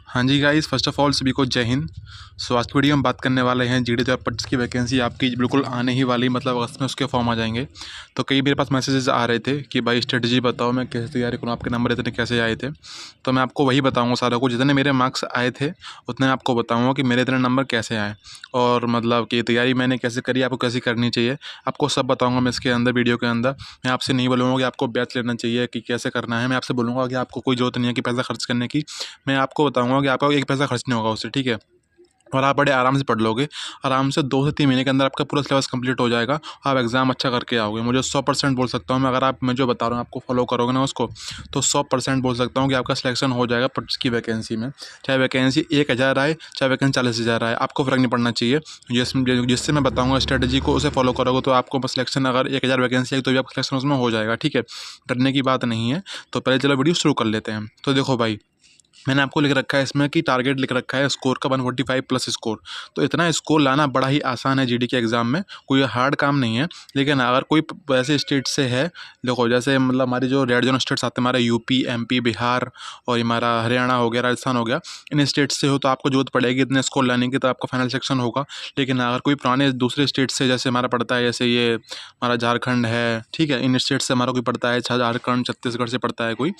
हाँ जी guys, first of all सभी को जय हिंद। आज की वीडियो में बात करने वाले हैं GD 2025 की वैकेंसी आपकी बिल्कुल आने ही वाली, मतलब अगस्त में उसके फॉर्म आ जाएंगे। तो कई मेरे पास मैसेजेस आ रहे थे कि भाई स्ट्रेटजी बताओ, मैं कैसे तैयारी करूँ, आपके नंबर इतने कैसे आए थे। तो मैं आपको वही बताऊँगा सारा कुछ, जितने मेरे मार्क्स आए थे उतने आपको बताऊँगा कि मेरे इतने नंबर कैसे आए, और मतलब कि तैयारी मैंने कैसे करी, आपको कैसे करनी चाहिए, आपको सब बताऊँगा मैं इसके अंदर, वीडियो के अंदर। मैं आपसे नहीं बोलूँगा कि आपको बैच लेना चाहिए कि कैसे करना है, मैं आपसे बोलूँगा कि आपको कोई ज़रूरत नहीं है कि पैसा खर्च करने की। मैं आपको बताऊँगा कि आपका एक पैसा खर्च नहीं होगा उससे, ठीक है। और आप बड़े आराम से पढ़ लोगे, आराम से 2 से 3 महीने के अंदर आपका पूरा सिलेबस कंप्लीट हो जाएगा। आप एग्ज़ाम अच्छा करके आओगे, मुझे 100% बोल सकता हूँ मैं। अगर आप मैं जो बता रहा हूँ आपको फॉलो करोगे ना उसको, तो 100% बोल सकता हूँ कि आपका सिलेक्शन हो जाएगा 25 की वैकेंसी में। चाहे वैकेंसी 1000 आए, चाहे वैकेंसी 40,000 आए, आपको फ़र्क नहीं पड़ना चाहिए। जिससे मैं बताऊँगा स्ट्रेटजी को, उसे फॉलो करोगे तो आपको बस सिलेक्शन, अगर 1000 वैकेंसी आई तो भी आपका सिलेक्शन उसमें हो जाएगा, ठीक है। डरने की बात नहीं है। तो पहले चलो वीडियो शुरू कर लेते हैं। तो देखो भाई, मैंने आपको लिख रखा है इसमें कि टारगेट लिख रखा है स्कोर का 145 प्लस स्कोर। तो इतना स्कोर लाना बड़ा ही आसान है GD के एग्ज़ाम में, कोई हार्ड काम नहीं है। लेकिन अगर कोई ऐसे स्टेट से है, देखो जैसे मतलब हमारी जो रेड जोन स्टेट्स आते हैं, हमारा यूपी, MP, बिहार और हमारा हरियाणा हो गया, राजस्थान हो गया, इन स्टेट से हो तो आपको जरूरत पड़ेगी इतने स्कोर लाने की, तो आपका फाइनल सेक्शन होगा। लेकिन अगर कोई पुराने दूसरे स्टेट से, जैसे हमारा पड़ता है, जैसे ये हमारा झारखंड है, ठीक है, इन स्टेट से हमारा कोई पड़ता है, झारखंड छत्तीसगढ़ से पड़ता है कोई,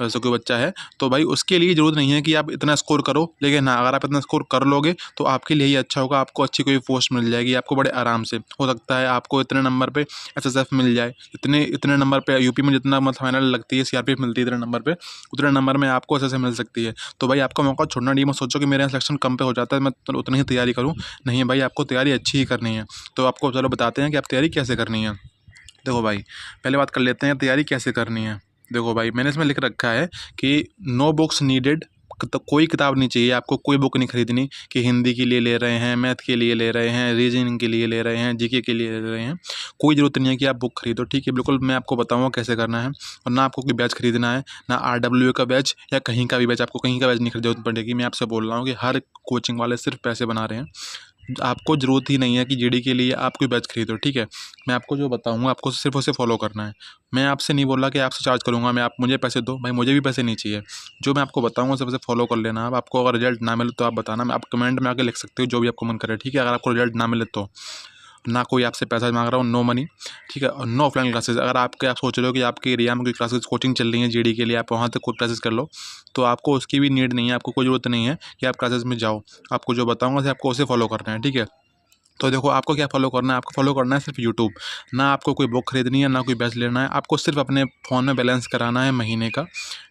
ऐसा कोई बच्चा है, तो भाई उसके लिए ज़रूरत नहीं है कि आप इतना स्कोर करो। लेकिन हाँ, अगर आप इतना स्कोर कर लोगे तो आपके लिए ही अच्छा होगा, आपको अच्छी कोई पोस्ट मिल जाएगी, आपको बड़े आराम से। हो सकता है आपको इतने नंबर पे SSF मिल जाए, इतने इतने नंबर पे यूपी में जितना मतलब फाइनल लगती है, CRPF मिलती है इतने नंबर पे, उतने नंबर में आपको SSF मिल सकती है। तो भाई आपका मौका छोड़ना नहीं, मत सोचो कि मेरे यहाँ सिलेक्शन कम पे हो जाता है मैं तो उतनी ही तैयारी करूँ। नहीं भाई, आपको तैयारी अच्छी ही करनी है। तो आपको चलो बताते हैं कि आप तैयारी कैसे करनी है। देखो भाई, पहले बात कर लेते हैं तैयारी कैसे करनी है। देखो भाई, मैंने इसमें लिख रखा है कि नो बुक्स नीडेड, तो कोई किताब नहीं चाहिए आपको, कोई बुक नहीं खरीदनी कि हिंदी के लिए ले रहे हैं, मैथ के लिए ले रहे हैं, रीजनिंग के लिए ले रहे हैं, GK के लिए ले रहे हैं। कोई ज़रूरत नहीं है कि आप बुक खरीदो, ठीक है। बिल्कुल मैं आपको बताऊँगा कैसे करना है। और ना आपको कोई बैच खरीदना है, ना RWA का बैच या कहीं का भी बैच, आपको कहीं का बैच नहीं खरीदनी पड़ेगी। मैं आपसे बोल रहा हूँ कि हर कोचिंग वाले सिर्फ पैसे बना रहे हैं। आपको ज़रूरत ही नहीं है कि GD के लिए आप कोई बैच खरीदो, ठीक है। मैं आपको जो बताऊँगा आपको सिर्फ उसे फॉलो करना है। मैं आपसे नहीं बोल रहा कि आपसे चार्ज करूँगा मैं, आप मुझे पैसे दो, भाई मुझे भी पैसे नहीं चाहिए। जो मैं आपको बताऊँगा सिर्फ उसे फॉलो कर लेना। अब आपको अगर रिजल्ट ना मिले तो आप बताना, मैं आप कमेंट में आके लिख सकते हो जो भी आपको मन करे, ठीक है। अगर आपको रिजल्ट ना मिले तो, ना कोई आपसे पैसा मांग रहा हूँ, नो मनी, ठीक है। और नो ऑफलाइन क्लासेस, अगर आप सोच रहे हो कि आपके एरिया में कोई क्लासेस कोचिंग चल रही है GD के लिए, आप वहाँ तक कोई क्लासेस कर लो, तो आपको उसकी भी नीड नहीं है, आपको कोई ज़रूरत नहीं है कि आप क्लासेस में जाओ। आपको जो बताऊँगा आपको उसे फॉलो करना है, ठीक है। तो देखो आपको क्या फॉलो करना है, आपको फॉलो करना है सिर्फ यूट्यूब। ना आपको कोई बुक खरीदनी है, ना कोई बैच लेना है, आपको सिर्फ अपने फ़ोन में बैलेंस कराना है महीने का,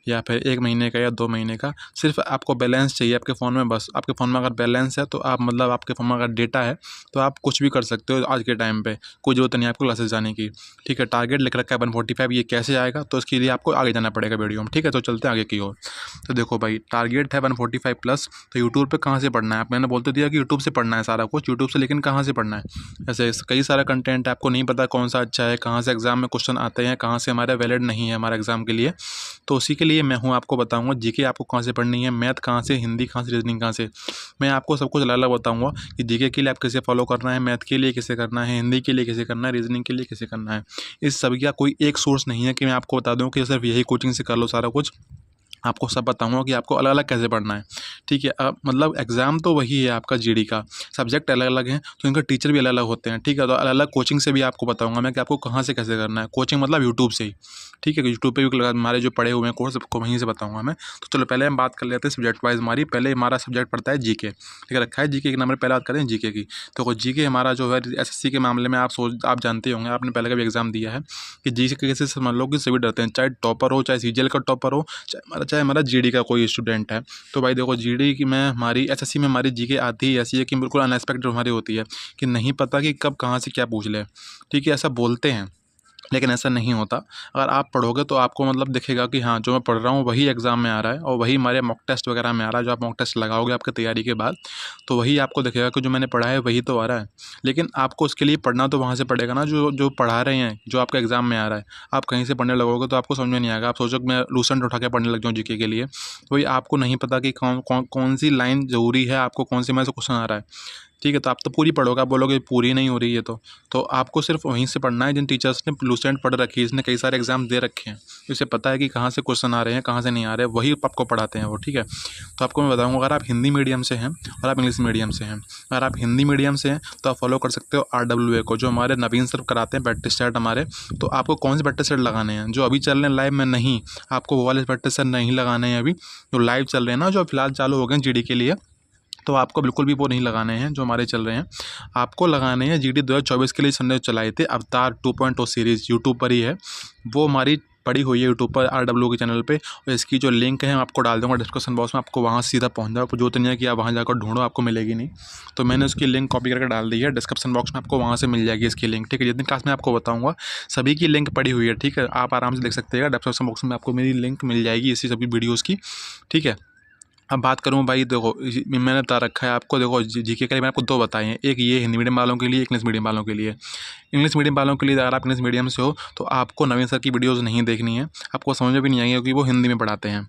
या फिर 1 महीने का या 2 महीने का। सिर्फ आपको बैलेंस चाहिए आपके फ़ोन में, बस। आपके फ़ोन में अगर बैलेंस है तो आप मतलब आपके फ़ोन में अगर डेटा है तो आप कुछ भी कर सकते हो आज के टाइम पे। कोई ज़रूरत नहीं है आपको क्लासेस जाने की, ठीक है। टारगेट लिख रखा है 145, ये कैसे आएगा, तो इसके लिए आपको आगे जाना पड़ेगा वीडियो में, ठीक है। तो चलते हैं आगे की ओर। तो देखो भाई, टारगेट है 145 प्लस। तो यूट्यूब पे कहाँ से पढ़ना है, आप मैंने बोल तो दिया कि यूट्यूब से पढ़ना है सारा कुछ, यूट्यूब से, लेकिन कहाँ से पढ़ना है। ऐसे कई सारा कंटेंट है, आपको नहीं पता कौन सा अच्छा है, कहाँ से एग्ज़ाम में क्वेश्चन आते हैं, कहाँ से हमारा वैलिड नहीं है हमारे एग्ज़ाम के लिए। तो उसी के लिए मैं हूँ, आपको बताऊँगा GK आपको कहाँ से पढ़नी है, मैथ कहाँ से, हिंदी कहाँ से, रीजनिंग कहाँ से। मैं आपको सब कुछ अलग अलग बताऊँगा कि GK के लिए आप कैसे फॉलो करना है, मैथ के लिए कैसे करना है, हिंदी के लिए कैसे करना है, रीजनिंग के लिए कैसे करना है। इस सब का कोई एक सोर्स नहीं है कि मैं आपको बता दूँ कि सिर्फ यही कोचिंग से कर लो सारा कुछ। आपको सब बताऊँगा कि आपको अलग-अलग कैसे पढ़ना है, ठीक है। मतलब एग्ज़ाम तो वही है आपका GD का, सब्जेक्ट अलग-अलग हैं, तो इनके टीचर भी अलग-अलग होते हैं, ठीक है। तो अलग-अलग कोचिंग से भी आपको बताऊँगा मैं कि आपको कहाँ से कैसे करना है। कोचिंग मतलब यूट्यूब से ही, ठीक है। यूट्यूब पे भी हमारे जो पढ़े हुए हैं कोर्स, सबको वहीं से बताऊँगा मैं। तो चलो पहले हम बात कर लेते हैं सब्जेक्ट वाइज़ हमारी। पहले हमारा सब्जेक्ट पड़ता है GK, लिख रखा है GK के नंबर, पहले बात करें GK की। तो GK हमारा जो है SSC के मामले में आप जानते होंगे, आपने पहले कभी एग्ज़ाम दिया है कि GK से समझ लो कि सभी डरते हैं, चाहे टॉपर हो, चाहे CGL का टॉपर हो, चाहे हमारा GD का कोई स्टूडेंट है। तो भाई देखो, GD की में हमारी SSC में हमारी GK आती ही ऐसी है कि बिल्कुल अनएक्सपेक्टेड हमारी होती है, कि नहीं पता कि कब कहाँ से क्या पूछ ले, ठीक है। ऐसा बोलते हैं लेकिन ऐसा नहीं होता। अगर आप पढ़ोगे तो आपको मतलब दिखेगा कि हाँ, जो मैं पढ़ रहा हूँ वही एग्ज़ाम में आ रहा है, और वही हमारे मॉक टेस्ट वगैरह में आ रहा है। जो आप मॉक टेस्ट लगाओगे आपकी तैयारी के बाद, तो वही आपको दिखेगा कि जो मैंने पढ़ा है वही तो आ रहा है। लेकिन आपको उसके लिए पढ़ना तो वहाँ से पड़ेगा ना, जो जो पढ़ा रहे हैं, जो आपका एग्ज़ाम में आ रहा है। आप कहीं से पढ़ने लगोगे तो आपको समझ में नहीं आएगा। आप सोचो कि मैं लूसेंट उठा के पढ़ने लग जाऊँ GK के लिए, तो वही आपको नहीं पता कि कौन सी लाइन ज़रूरी है, आपको कौन से में से क्वेश्चन आ रहा है। ठीक है। तो आप तो पूरी पढ़ोगे, आप बोलोगे पूरी नहीं हो रही है तो आपको सिर्फ वहीं से पढ़ना है जिन टीचर्स ने लूसेंट पढ़ रखी है, इसने कई सारे एग्जाम दे रखे हैं, तो इसे पता है कि कहाँ से क्वेश्चन आ रहे हैं, कहाँ से नहीं आ रहे हैं, वही आपको पढ़ाते हैं वो। ठीक है। तो आपको मैं बताऊँगा, अगर आप हिंदी मीडियम से हैं और आप इंग्लिश मीडियम से हैं, अगर आप हिंदी मीडियम से हैं तो आप फॉलो कर सकते हो RWA को, जो हमारे नवीन सर कराते हैं प्रैक्टिस सेट हमारे। तो आपको कौन से प्रैक्टिस सेट लगाने हैं जो अभी चल रहे हैं लाइव में? नहीं, आपको वो वाले प्रैक्टिस सेट नहीं लगाने हैं अभी जो लाइव चल रहे हैं ना, जो फिलहाल चालू हो गए हैं GD के लिए। तो आपको बिल्कुल भी वो नहीं लगाने हैं जो हमारे चल रहे हैं, आपको लगाने हैं GD 2024 के लिए सर ने चलाए थे अवतार 2.0 सीरीज़, यूट्यूब पर ही है वो, हमारी पड़ी हुई है यूट्यूब पर RW के चैनल पे। और इसकी जो लिंक है आपको डाल दूंगा डिस्क्रिप्शन बॉक्स में, आपको वहाँ सीधा पहुँच जाओ, जो नहीं है कि आप वहाँ जाकर ढूंढो, आपको मिलेगी नहीं। तो मैंने उसकी लिंक कॉपी करके डाल दी है डिस्क्रिप्शन बॉक्स में, आपको वहाँ से मिल जाएगी इसकी लिंक। ठीक है। जितनी क्लास में आपको बताऊँगा सभी की लिंक पड़ी हुई है। ठीक है। आप आराम से देख सकते हैं, डिस्क्रिप्शन बॉक्स में आपको मेरी लिंक मिल जाएगी इसी सभी वीडियोज़ की। ठीक है। अब बात करूँ भाई, देखो मैंने बता रखा है आपको, देखो GK के लिए मैंने आपको 2 बताए हैं, एक ये हिंदी मीडियम वालों के लिए, एक इंग्लिश मीडियम वालों के लिए। इंग्लिश मीडियम वालों के लिए अगर आप इंग्लिश मीडियम से हो तो आपको नवीन सर की वीडियोज़ नहीं देखनी है, आपको समझ में भी नहीं आएगी क्योंकि वो हिंदी में पढ़ाते हैं,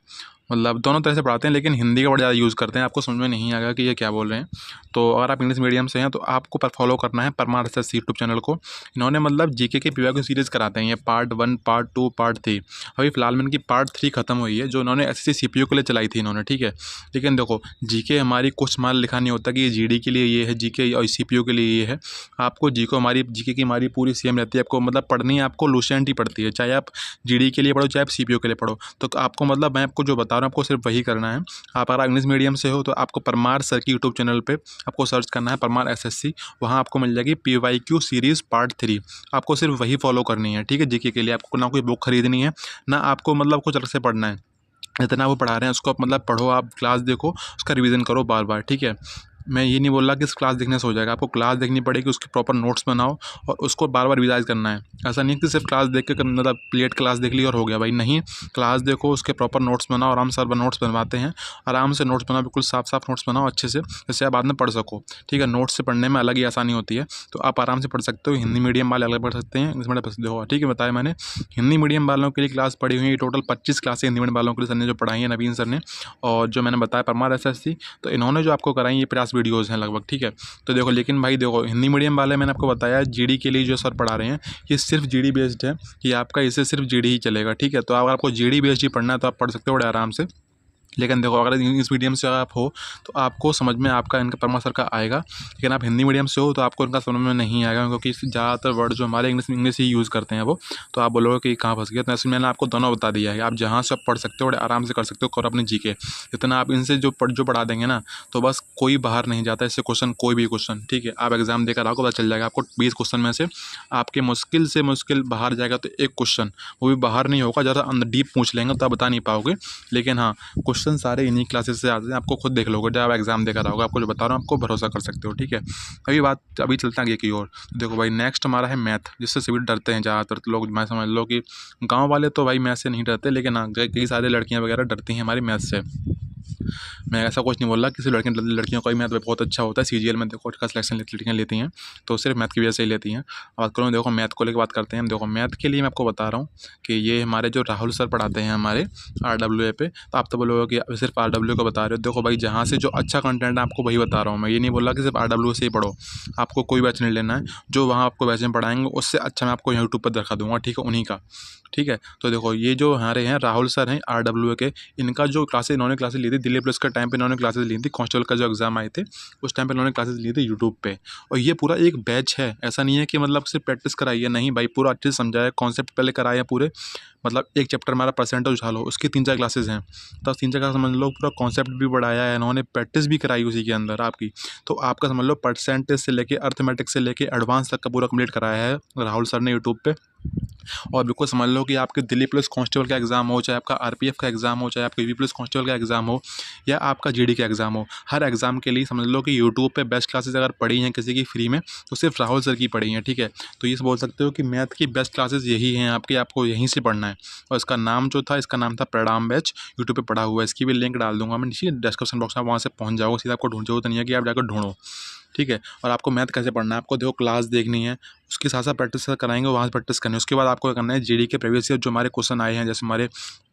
मतलब दोनों तरह से पढ़ाते हैं लेकिन हिंदी का बड़ा ज़्यादा यूज़ करते हैं, आपको समझ में नहीं आएगा कि ये क्या बोल रहे हैं। तो अगर आप इंग्लिश मीडियम से हैं तो आपको पर फॉलो करना है परमार SSC यूट्यूब चैनल को। इन्होंने मतलब GK के PYQ सीरीज़ कराते हैं, ये पार्ट 1, पार्ट 2, पार्ट 3। अभी फिलहाल में इनकी पार्ट 3 खत्म हुई है जो इन्होंने SSC CPU के लिए चलाई थी इन्होंने। ठीक है। लेकिन देखो GK हमारी कुछ माल लिखा नहीं होता कि ये GD के लिए ये है, GK और CPU के लिए ये है। आपको GK की हमारी पूरी सेम रहती है, आपको मतलब पढ़नी है, आपको लूसेंट ही पढ़ती है, चाहे आप GD के लिए पढ़ो चाहे आप CPU के लिए पढ़ो। तो आपको मतलब मैं आपको जो बता रहा हूँ आपको सिर्फ वही करना है। आप अगर इंग्लिश मीडियम से हो तो आपको परमार सर की यूट्यूब चैनल पे आपको सर्च करना है परमार SSC, वहाँ आपको मिल जाएगी PYQ सीरीज़ पार्ट 3, आपको सिर्फ वही फॉलो करनी है। ठीक है। GK के लिए आपको ना कोई बुक खरीदनी है, ना आपको मतलब कुछ अलग से पढ़ना है, जितना वो पढ़ा रहे हैं उसको आप मतलब पढ़ो, आप क्लास देखो, उसका रिवीजन करो बार बार। ठीक है। मैं ये नहीं बोल रहा कि इस क्लास देखने से हो जाएगा, आपको क्लास देखनी पड़ेगी, उसके प्रॉपर नोट्स बनाओ और उसको बार बार रिवाइज करना है। ऐसा नहीं कि सिर्फ क्लास देख के मतलब प्लेट क्लास देख ली और हो गया भाई, नहीं, क्लास देखो, उसके प्रॉपर नोट्स बनाओ, आराम से नोट्स बनवाते हैं, आराम से नोट्स बनाओ, बिल्कुल साफ साफ नोट्स बनाओ अच्छे से, जैसे आप बाद में पढ़ सको। ठीक है। नोट्स से पढ़ने में अलग ही आसानी होती है, तो आप आराम से पढ़ सकते हो। हिंदी मीडियम वाले अलग पढ़ सकते हैं, इंग्लिश मीडियम पढ़ होगा। ठीक है। बताया मैंने हिंदी मीडियम वालों के लिए क्लास पढ़ी हुई है, टोटल 25 क्लासें हिंदी मीडियम वालों के लिए सर ने जो पढ़ाई है नवीन सर ने, और जो मैंने बताया परमार SSC, तो इन्होंने जो आपको कराई ये 50 वीडियोज़ हैं लगभग। ठीक है। तो देखो, लेकिन भाई देखो हिंदी मीडियम वाले मैंने आपको बताया GD के लिए जो सर पढ़ा रहे हैं ये सिर्फ GD बेस्ड है, कि आपका इससे सिर्फ GD ही चलेगा। ठीक है। तो अगर आपको GD बेस्ड ही पढ़ना है तो आप पढ़ सकते हो बड़े आराम से। लेकिन देखो अगर इंग्लिश मीडियम से आप हो तो आपको समझ में आपका इनका परमार सर का आएगा, लेकिन आप हिंदी मीडियम से हो तो आपको इनका समझ में नहीं आएगा, क्योंकि ज़्यादातर वर्ड जो हमारे इंग्लिश ही यूज़ करते हैं वो, तो आप बोलोगे कि कहाँ फंस गया। तो इसलिए मैंने आपको दोनों बता दिया है, आप जहाँ से पढ़ सकते हो बड़े आराम से कर सकते हो, और अपने GK जितना आप इनसे जो पढ़ा देंगे ना, तो बस कोई बाहर नहीं जाता इससे क्वेश्चन, कोई भी क्वेश्चन। ठीक है। आप एग्जाम देकर आओगे पता चल जाएगा आपको 20 क्वेश्चन में से आपके मुश्किल से मुश्किल बाहर जाएगा तो एक क्वेश्चन, वो भी बाहर नहीं होगा, ज़्यादा अंदर डीप पूछ लेंगे तो आप बता नहीं पाओगे। लेकिन हाँ, क्वेश्चन सारे इन्हीं क्लासेस से आते हैं, आपको खुद देख लोगे जब आप एग्जाम देकर आओगे, आपको जो बता रहा हूँ आपको भरोसा कर सकते हो। ठीक है। अभी चलते हैं आगे की ओर। देखो भाई नेक्स्ट हमारा है मैथ, जिससे सभी डरते हैं ज़्यादातर लोग। मैं समझ लो कि गाँव वाले तो भाई मैथ से नहीं डरते, लेकिन हाँ कई सारे लड़कियाँ वगैरह डरती हैं हमारी मैथ से। मैं ऐसा कुछ नहीं बोल रहा, किसी लड़कियों का भी मैथ बहुत अच्छा होता है, CGL में देखो का सिलेक्शन लड़कियाँ लेती हैं, तो सिर्फ मैथ की वजह से ही लेती हैं। बात करूँ देखो मैथ को लेकर बात करते हैं। देखो मैथ के लिए मैं आपको बता रहा हूँ कि ये हमारे जो राहुल सर पढ़ाते हैं हमारे RWA पे, तो आप तो बोलोगे कि सिर्फ RWA को बता रहे हो। देखो भाई जहाँ से जो अच्छा कंटेंट है आपको वही बता रहा हूँ मैं, ये नहीं बोल रहा कि सिर्फ RWA से ही पढ़ो, आपको कोई बैच नहीं लेना है, जो वहाँ आपको बैच में पढ़ाएंगे उससे अच्छा मैं आपको यूट्यूब पर दिखा दूँगा। ठीक है। उन्हीं का। ठीक है। तो देखो ये जो हमारे हैं राहुल सर हैं RWA के, इनका जो इन्होंने क्लासेस ली थी दिल्ली पुलिस के टाइम पे, इन्होंने क्लासेस ली थी, कांस्टेबल का जो एग्जाम आए थे उस टाइम पे इन्होंने क्लासेस ली थी यूट्यूब पे। और ये पूरा एक बैच है, ऐसा नहीं है कि मतलब सिर्फ प्रैक्टिस कराई है, नहीं भाई, पूरा अच्छे से समझाया, कॉन्सेप्ट पहले कराए हैं पूरे, मतलब एक चैप्टर हमारा परसेंटेज उठा लो, उसकी 3-4 क्लासेस हैं, तो 3-4 क्लास समझ लो, पूरा कॉन्सेप्ट भी बढ़ाया है इन्होंने, प्रैक्टिस भी कराई उसी के अंदर आपकी। तो आपका समझ लो परसेंटेज से लेके अर्थमेटिक से लेके एडवांस तक का पूरा कंप्लीट कराया है राहुल सर ने यूट्यूब पे। और बिल्कुल समझ लो कि आपके दिल्ली पुलिस कांस्टेबल का एग्ज़ाम हो, चाहे आपका RPF का एग्ज़ाम हो, चाहे आपका UP पुलिस कांस्टेबल का एग्ज़ाम हो, या आपका GD का एग्ज़ाम हो, हर एग्ज़ाम के लिए समझ लो कि यूट्यूब पे बेस्ट क्लासेस अगर पढ़ी हैं किसी की फ्री में तो सिर्फ राहुल सर की पढ़ी हैं। ठीक है। तो ये बोल सकते हो कि मैथ की बेस्ट क्लासेस यही हैं आपकी, आपको यहीं से पढ़ना है। और इसका नाम जो था, इसका नाम था प्रणाम बैच, यूट्यूब पे पढ़ा हुआ है, इसकी भी लिंक डाल दूंगा मैं नीचे डिस्क्रिप्शन बॉक्स में, वहाँ से पहुँच जाओगे सीधा, आपको ढूंढ जरूरत नहीं है कि आप जाकर ढूंढो। ठीक है। और आपको मैथ कैसे पढ़ना है, आपको देखो क्लास देखनी है, उसके साथ साथ प्रैक्टिस कराएंगे, वहाँ से प्रैक्टिस करनी है। उसके बाद आपको करना है GD के प्रीवियस ईयर जो हमारे क्वेश्चन आए हैं, जैसे हमारे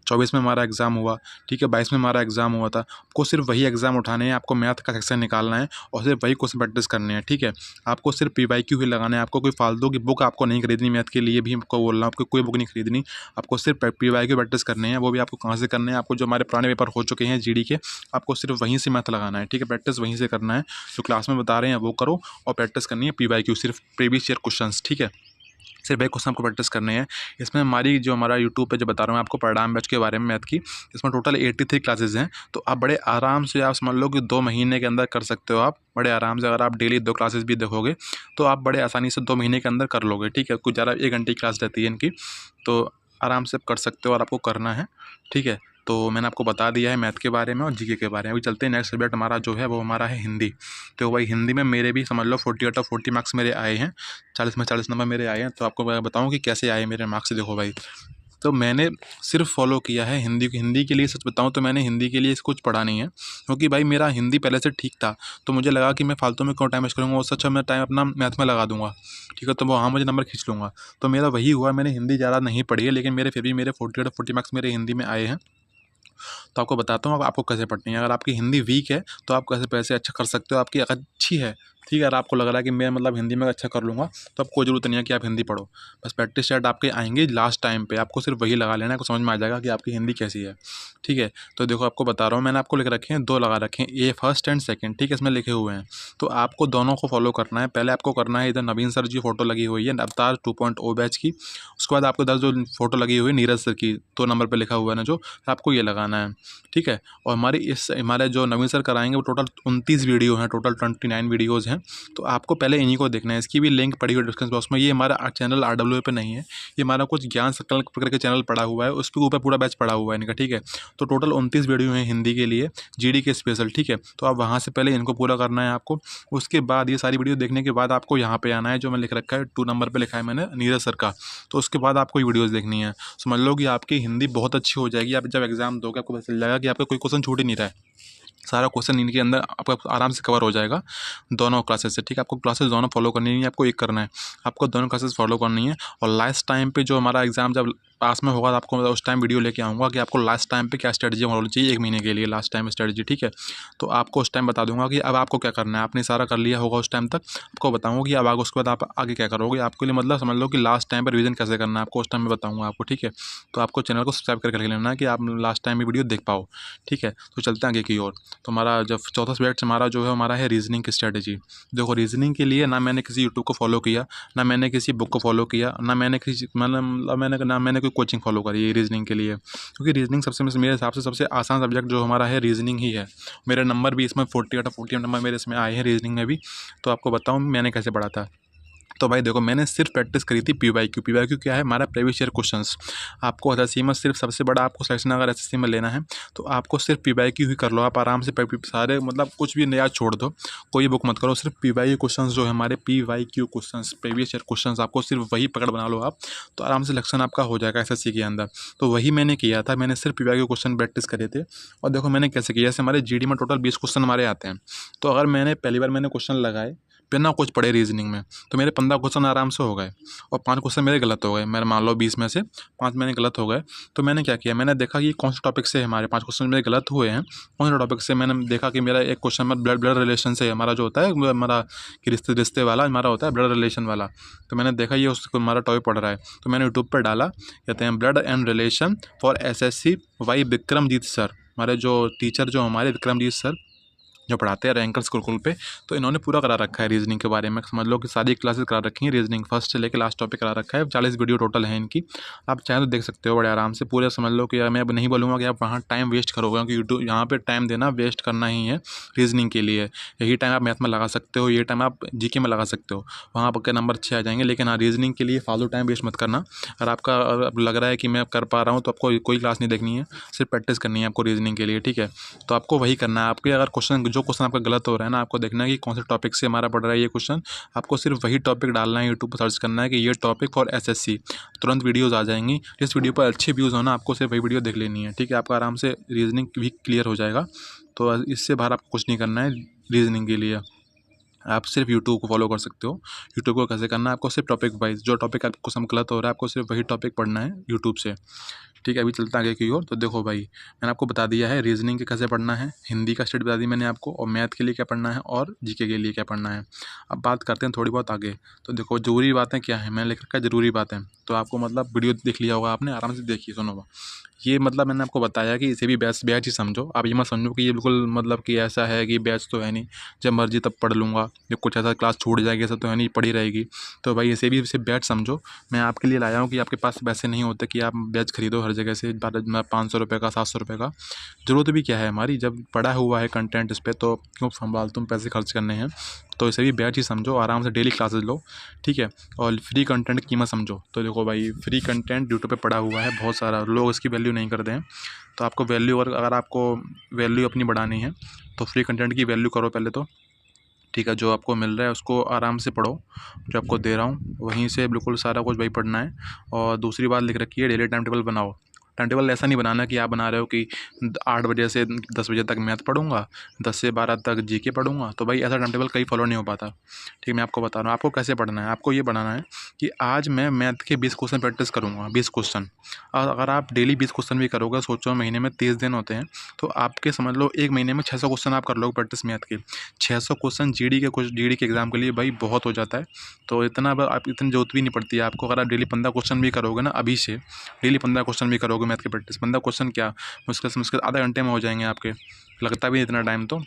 24 में हमारा एग्ज़ाम हुआ, ठीक है, 22 में हमारा एग्ज़ाम हुआ था। आपको सिर्फ वही एग्ज़ाम उठाने हैं, आपको मैथ का सेक्शन निकालना है और सिर्फ वही क्वेश्चन प्रैक्टिस करने हैं, ठीक है। आपको सिर्फ PYQ ही लगाना है, आपको कोई फालतू की बुक आपको नहीं खरीदनी, मैथ के लिए भी आपको बोल रहा हूँ, आपको कोई बुक नहीं खरीदनी। आपको सिर्फ PYQ प्रैक्टिस करने हैं, वो भी आपको कहाँ से करने हैं, आपको जो हमारे पुराने पेपर हो चुके हैं GD के, आपको सिर्फ वहीं से मैथ लगाना है, ठीक है, प्रैक्टिस वहीं से करना है। जो क्लास में बता रहे हैं वो करो और प्रैक्टिस करनी है PYQ, सिर्फ प्रीवियस ईयर क्वेश्चंस, ठीक है। सिर्फ एक क्वेश्चन आपको प्रैक्टिस करने हैं। इसमें हमारी जो हमारा यूट्यूब पे जो बता रहा हूँ आपको परिणाम बैच के बारे में मैथ की, इसमें टोटल 83 क्लासेस हैं। तो आप बड़े आराम से आप समझ लो कि 2 महीने के अंदर कर सकते हो आप, बड़े आराम से। अगर आप डेली 2 क्लासेस भी देखोगे तो आप बड़े आसानी से 2 महीने के अंदर कर लोगे, ठीक है। कुछ ज़्यादा 1 घंटे की क्लास रहती है इनकी, तो आराम से कर सकते हो और आपको करना है, ठीक है। तो मैंने आपको बता दिया है मैथ के बारे में और GK के बारे में। अभी चलते हैं नेक्स्ट सब्जेक्ट हमारा जो है वो हमारा है हिंदी। तो भाई हिंदी में मेरे भी समझ लो 40 आउट ऑफ 40 मार्क्स मेरे आए हैं, 40 में 40 नंबर मेरे आए हैं। तो आपको मैं बताऊँ कि कैसे आए मेरे मार्क्स, देखो भाई। तो मैंने सिर्फ फॉलो किया है हिंदी के लिए। सच बताऊँ तो मैंने हिंदी के लिए कुछ पढ़ा नहीं है, क्योंकि भाई मेरा हिंदी पहले से ठीक था। तो मुझे लगा कि मैं फालतू में क्यों टाइम वेस्ट करूँगा, उससे अच्छा मैं टाइम अपना मैथ में लगा दूंगा, ठीक है। तो वहाँ मुझे नंबर खींच लूँगा। तो मेरा वही हुआ, मैंने हिंदी ज़्यादा नहीं पढ़ी है, लेकिन मेरे फिर भी मेरे 40 आउट ऑफ 40 मार्क्स मेरे हिंदी में आए हैं। तो आपको बताता हूँ अब आपको कैसे पढ़नी है। अगर आपकी हिंदी वीक है तो आप कैसे पैसे अच्छा कर सकते हो। आपकी अगर अच्छी है, ठीक है, अगर आपको लग रहा है कि मैं मतलब हिंदी में अच्छा कर लूँगा, तो अब कोई ज़रूरत नहीं है कि आप हिंदी पढ़ो। बस प्रैक्टिस सेट आपके आएंगे लास्ट टाइम पे, आपको सिर्फ वही लगा लेना है, आपको समझ में आ जाएगा कि आपकी हिंदी कैसी है, ठीक है। तो देखो आपको बता रहा हूँ, मैंने आपको लिख रखे हैं 2 लगा रखे हैं, ए फर्स्ट एंड सेकंड, ठीक है, इसमें लिखे हुए हैं। तो आपको दोनों को फॉलो करना है। पहले आपको करना है, इधर नवीन सर जी फोटो लगी हुई है अवतार 2.0 बैच की। उसके बाद आपको इधर जो फोटो लगी हुई है नीरज सर की, 2 नंबर पर लिखा हुआ है ना जो, आपको ये लगाना है, ठीक है। और हमारे जो नवीन सर कराएंगे वो टोटल 29 वीडियो हैं, टोटल 29 वीडियोज़ हैं। तो आपको पहले इन्हीं को देखना है। इसकी भी लिंक पड़ी हुई डिस्क्रिप्शन बॉक्स में। ये हमारा चैनल RWA पे नहीं है, ये हमारा कुछ ज्ञान सर्कल करके चैनल पड़ा हुआ है, उस पर ऊपर पूरा बैच पड़ा हुआ है इनका, ठीक है। तो टोटल 29 वीडियो हैं हिंदी के लिए, GD के स्पेशल, ठीक है। तो आप वहाँ से पहले इनको पूरा करना है आपको। उसके बाद ये सारी वीडियो देखने के बाद आपको यहाँ पे आना है, जो मैं लिख रखा है 2 नंबर पर लिखा है मैंने नीरज सर का। तो उसके बाद आपको ये वीडियोज़ देखनी है। समझ लो कि आपकी हिंदी बहुत अच्छी हो जाएगी। आप जब एग्ज़ाम दोगे आपको पता चल जाएगा कि आपका कोई क्वेश्चन छूट ही नहीं रहा है। सारा क्वेश्चन इनके अंदर आपका आराम से कवर हो जाएगा दोनों क्लासेस से, ठीक है। आपको क्लासेस दोनों फॉलो करनी नहीं है, आपको एक करना है, आपको दोनों क्लासेस फॉलो करनी है। और लास्ट टाइम पे जो हमारा एग्ज़ाम जब पास में होगा, आपको उस टाइम वीडियो लेके आऊँगा कि आपको लास्ट टाइम पे क्या स्ट्रेटजी होनी चाहिए 1 महीने के लिए, लास्ट टाइम स्ट्रेटजी, ठीक है। तो आपको उस टाइम बता दूंगा कि अब आपको क्या करना है। आपने सारा कर लिया होगा उस टाइम तक, आपको बताऊँगा कि अब आगे उसके बाद आप आगे क्या करोगे। आपके लिए मतलब समझ लो कि लास्ट टाइम पर रिवीजन कैसे करना है, आपको उस टाइम में बताऊँगा आपको, ठीक है। तो आपको चैनल को सब्सक्राइब करके रख लेना है कि आप लास्ट टाइम में वीडियो देख पाओ, ठीक है। तो चलते हैं आगे की ओर। तो हमारा जब चौथा सब्जेक्ट हमारा जो है हमारा है रीजनिंग की स्ट्रेटजी। देखो रीजनिंग के लिए ना मैंने किसी यूट्यूब को फॉलो किया, ना मैंने किसी बुक को फॉलो किया, ना मैंने कोई कोचिंग फॉलो करी है रीजनिंग के लिए, क्योंकि रीजनिंग मेरे हिसाब से सबसे आसान सब्जेक्ट जो हमारा है रीजनिंग ही है। मेरे नंबर भी इसमें 40 आउट ऑफ 40 नंबर मेरे इसमें आए हैं रीजनिंग में भी। तो आपको बताऊँ मैंने कैसे पढ़ा था। तो भाई देखो मैंने सिर्फ प्रैक्टिस करी थी PYQ क्या है हमारा प्रीवियस ईयर क्वेश्चंस। आपको SSC में सिर्फ सबसे बड़ा आपको सिलेक्शन अगर SSC में लेना है तो आपको सिर्फ PYQ ही कर लो। आप आराम से सारे मतलब कुछ भी नया छोड़ दो, कोई बुक मत करो, सिर्फ PYQ क्वेश्चंस जो है हमारे PYQ questions previous year questions, आपको सिर्फ वही पकड़ बना लो आप, तो आराम से सिलेक्शन आपका हो जाएगा SSC के अंदर। तो वही मैंने किया था, मैंने सिर्फ PYQ क्वेश्चन प्रैक्टिस करे थे। और देखो मैंने कैसे किया, जैसे हमारे GD में टोटल 20 क्वेश्चन हमारे आते हैं। तो अगर मैंने पहली बार मैंने क्वेश्चन लगाए बिना कुछ पढ़े रीजनिंग में, तो मेरे 15 क्वेश्चन आराम से हो गए और 5 क्वेश्चन मेरे गलत हो गए। मेरे मान लो 20 में से 5 मैंने गलत हो गए। तो मैंने क्या किया, मैंने देखा कि कौन से टॉपिक से हमारे 5 क्वेश्चन मेरे गलत हुए हैं, कौन से टॉपिक से। मैंने देखा कि मेरा एक क्वेश्चन में ब्लड रिलेशन से हमारा जो होता है हमारा कि रिश्ते वाला हमारा होता है ब्लड रिलेशन वाला। तो मैंने देखा ये उसको हमारा टॉपिक पढ़ रहा है, तो मैंने यूट्यूब पर डाला, कहते हैं blood and relation for SSC by Vikramjeet sir. हमारे जो टीचर जो हमारे विक्रमजीत सर जो पढ़ाते हैं रैंकर्स गुरुकुल पे, तो इन्होंने पूरा करा रखा है रीजनिंग के बारे में। समझ लो कि सारी क्लासेस करा रखी हैं रीजनिंग फर्स्ट से लेकर लास्ट टॉपिक करा रखा है। 40 वीडियो टोटल है इनकी, आप चाहें तो देख सकते हो बड़े आराम से पूरे। समझ लो कि मैं अब नहीं बोलूँगा कि आप वहाँ टाइम वेस्ट करोगे, क्योंकि यूट्यूब यहाँ पे टाइम देना वेस्ट करना ही है रीजनिंग के लिए। यही टाइम आप मैथ में लगा सकते हो, ये टाइम आप GK में लगा सकते हो, वहाँ आपके नंबर अच्छे आ जाएंगे। लेकिन हाँ रीजनिंग के लिए फालतू टाइम वेस्ट मत करना। अगर आपका अब लग रहा है कि मैं कर पा रहा हूँ तो आपको कोई क्लास नहीं देखनी है, सिर्फ प्रैक्टिस करनी है आपको रीजनिंग के लिए, ठीक है। तो आपको वही करना है। आपके अगर जो क्वेश्चन आपका गलत हो रहा है ना, आपको देखना है कि कौन से टॉपिक से हमारा पढ़ रहा है ये क्वेश्चन। आपको सिर्फ वही टॉपिक डालना है, यूट्यूब पर सर्च करना है कि ये टॉपिक फॉर SSC, तुरंत वीडियोस आ जाएंगी। जिस वीडियो पर अच्छे व्यूज़ होना आपको सिर्फ वही वीडियो देख लेनी है, ठीक है। आपका आराम से रीजनिंग भी क्लियर हो जाएगा। तो इससे बाहर आपको कुछ नहीं करना है रीजनिंग के लिए। आप सिर्फ यूट्यूब को फॉलो कर सकते हो। यूट्यूब को कैसे करना है, आपको सिर्फ टॉपिक वाइज जो टॉपिक आपको सब गलत हो रहा है आपको सिर्फ वही टॉपिक पढ़ना है यूट्यूब से, ठीक है, अभी चलते हैं आगे की ओर। तो देखो भाई, मैंने आपको बता दिया है रीजनिंग के कैसे पढ़ना है, हिंदी का स्टेट बता दी मैंने आपको, और मैथ के लिए क्या पढ़ना है और जीके के लिए क्या पढ़ना है। अब बात करते हैं थोड़ी बहुत आगे। तो देखो ज़रूरी बातें क्या है, मैंने लिख रखा है ज़रूरी बातें। तो आपको मतलब वीडियो देख लिया होगा आपने, आराम से देखिए, सुनो। ये मतलब मैंने आपको बताया कि इसे भी बैच बैच ही समझो। आप ये मत समझो कि ये बिल्कुल मतलब कि ऐसा है कि बैच तो है नहीं, जब मर्जी तब पढ़ लूँगा, या कुछ ऐसा क्लास छूट जाएगी, ऐसा तो है नहीं, पड़ी रहेगी। तो भाई इसे भी इसे बैच समझो। मैं आपके लिए लाया हूँ कि आपके पास पैसे नहीं होते कि आप बैच खरीदो हर जगह से 500 रुपये का, 700 रुपये का। ज़रूरत भी क्या है हमारी, जब पड़ा हुआ है कंटेंट इस पर, तो क्यों फालतू में पैसे खर्च करने हैं। तो इसे भी बैच ही समझो, आराम से डेली क्लासेस लो, ठीक है। और फ्री कंटेंट की कीमत समझो। तो देखो भाई, फ्री कंटेंट यूट्यूब पे पड़ा हुआ है बहुत सारा, लोग इसकी वैल्यू नहीं करते हैं। तो आपको वैल्यू, अगर आपको वैल्यू अपनी बढ़ानी है तो फ्री कंटेंट की वैल्यू करो पहले तो, ठीक है। जो आपको मिल रहा है उसको आराम से पढ़ो, जो आपको दे रहा हूँ वहीं से बिल्कुल सारा कुछ वही पढ़ना है। और दूसरी बात लिख रखी है, डेली टाइम टेबल बनाओ। टाइम टेबल ऐसा नहीं बनाना कि आप बना रहे हो कि 8 बजे से 10 बजे तक मैथ पढ़ूंगा, 10 से 12 तक जीके पढ़ूंगा। तो भाई ऐसा टाइम टेबल कहीं फॉलो नहीं हो पाता, ठीक है। मैं आपको बता रहा हूँ आपको कैसे पढ़ना है। आपको ये बनाना है कि आज मैं मैथ के 20 क्वेश्चन प्रैक्टिस करूँगा, 20 क्वेश्चन। और अगर आप डेली 20 क्वेश्चन भी करोगे, सोचो महीने में 30 दिन होते हैं, तो आपके समझ लो एक महीने में 600 क्वेश्चन आप कर लोगे प्रैक्टिस मैथ के। 600 क्वेश्चन जीडी के एग्ज़ाम के लिए भाई बहुत हो जाता है। तो इतना आप इतनी जरूरत भी नहीं पड़ती है आपको। अगर आप डेली 15 क्वेश्चन भी करोगे ना, अभी से डेली 15 क्वेश्चन भी करोगे मैथ की प्रैक्टिस, 15 क्वेश्चन क्या मुश्किल से मुश्किल आधा घंटे में हो जाएंगे आपके, लगता भी नहीं इतना टाइम, तो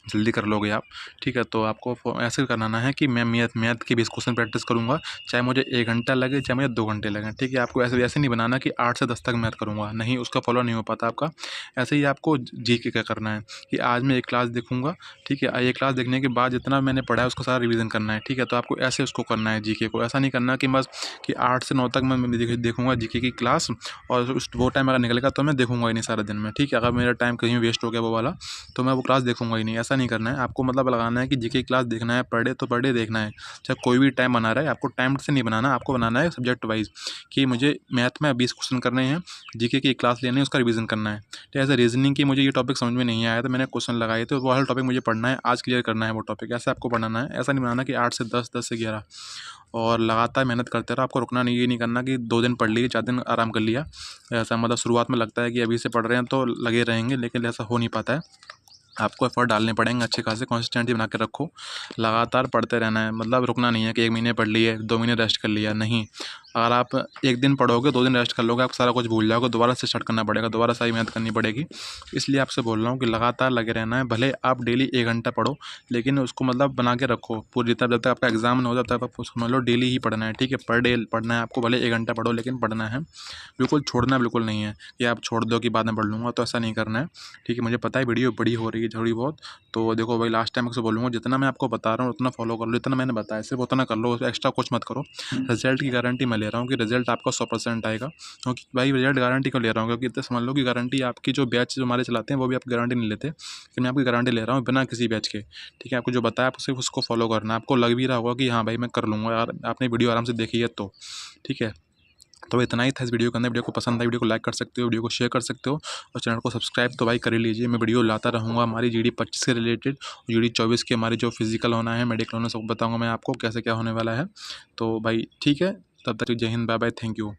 जल्दी कर लोगे आप, ठीक है। तो आपको ऐसे करना है कि मैं मैथ के 20 क्वेश्चन प्रैक्टिस करूँगा, चाहे मुझे 1 घंटा लगे, चाहे मुझे 2 घंटे लगें, ठीक है। आपको ऐसे ऐसे नहीं बनाना कि 8 से 10 तक मैथ करूँगा, नहीं, उसका फॉलो नहीं हो पाता आपका। ऐसे ही आपको जीके क्या करना है कि आज मैं एक क्लास देखूँगा, ठीक है। एक क्लास देखने के बाद जितना मैंने पढ़ा है उसका सारा रिवीजन करना है, ठीक है। तो आपको ऐसे उसको करना है जीके को, ऐसा नहीं करना कि बस कि 8 से 9 तक मैं देखूँगा जीके की क्लास, और वो टाइम अगर निकलेगा तो मैं देखूँगा ही नहीं सारा दिन में, ठीक है। अगर मेरा टाइम कहीं वेस्ट हो गया वो वाला, तो मैं वो क्लास देखूंगा ही नहीं, ऐसा नहीं करना है आपको। मतलब लगाना है कि जीके क्लास देखना है, पढ़े तो पढ़े देखना है, चाहे कोई भी टाइम बना रहा है। आपको टाइम से नहीं बनाना, आपको बनाना है सब्जेक्ट वाइज, कि मुझे मैथ में 20 क्वेश्चन करने हैं, जीके की क्लास लेनी है, उसका रिवीजन करना है। तो ऐसे रीजनिंग की मुझे ये टॉपिक समझ में नहीं आया तो मैंने क्वेश्चन लगाए थे, वो वाला टॉपिक मुझे पढ़ना है, आज क्लियर करना है वो टॉपिक, ऐसे आपको पढ़ना है। ऐसा नहीं बनाना कि 8 से 10, 10 से 11, और लगातार मेहनत करते रहो। आपको रुकना नहीं, ये नहीं करना कि 2 दिन पढ़ लिए, 4 दिन आराम कर लिया। ऐसा मतलब शुरुआत में लगता है कि अभी से पढ़ रहे हैं तो लगे रहेंगे, लेकिन ऐसा हो नहीं पाता है। आपको एफर्ट डालने पड़ेंगे अच्छे खासे, कंसिस्टेंसी बना के रखो, लगातार पढ़ते रहना है। मतलब रुकना नहीं है कि 1 महीने पढ़ लिए, 2 महीने रेस्ट कर लिया, नहीं। अगर आप 1 दिन पढ़ोगे, 2 दिन रेस्ट कर लोगे, आप सारा कुछ भूल जाओगे, दोबारा से स्टार्ट करना पड़ेगा, दोबारा सारी मेहनत करनी पड़ेगी। इसलिए आपसे बोल रहा हूँ कि लगातार लगे रहना है। भले आप डेली 1 घंटा पढ़ो, लेकिन उसको मतलब बना के रखो पूरी, जब तक आपका एग्जाम ना हो तब तक आप समझ लो डेली ही पढ़ना है, ठीक है। पर डे पढ़ना है आपको, भले 1 घंटा पढ़ो लेकिन पढ़ना है, बिल्कुल छोड़ना बिल्कुल नहीं है कि आप छोड़ दो कि बाद में पढ़ लूँगा, तो ऐसा नहीं करना है, ठीक है। मुझे पता है वीडियो बड़ी हो रही है थोड़ी बहुत, तो देखो भाई लास्ट टाइम से बोलूँगा, जितना मैं आपको बता रहा हूँ उतना फॉलो कर लो, इतना मैंने बताया सिर्फ उतना कर लो, एक्स्ट्रा कुछ मत करो। रिजल्ट की गारंटी मैं ले रहा हूँ कि रिजल्ट आपका 100% आएगा, क्योंकि भाई रिजल्ट गारंटी क्यों ले रहा हूँ, क्योंकि इतना समझ लो कि गारंटी आपकी, जो बैच जो हमारे चलाते हैं वो भी आपकी गारंटी नहीं लेते, लेकिन मैं आपकी गारंटी ले रहा हूँ बिना किसी बैच के, ठीक है। आपको जो बताया आप सिर्फ उसको फॉलो करना है, आपको लग भी रहा होगा कि हाँ भाई मैं कर लूँगा यार, आपने वीडियो आराम से देखी है तो, ठीक है। तो इतना ही था इस वीडियो के अंदर। वीडियो को पसंद आई, वीडियो को लाइक कर सकते हो, वीडियो को शेयर कर सकते हो, और चैनल को सब्सक्राइब तो भाई कर ही लीजिए। मैं वीडियो लाता रहूँगा हमारी GD 25 से रिलेटेड, GD 24 की हमारी जो फिजिकल होना है, मेडिकल होना, सब बताऊँगा मैं आपको कैसे क्या होने वाला है। तो भाई ठीक है, तब तक जय Hind, bye bye, thank you.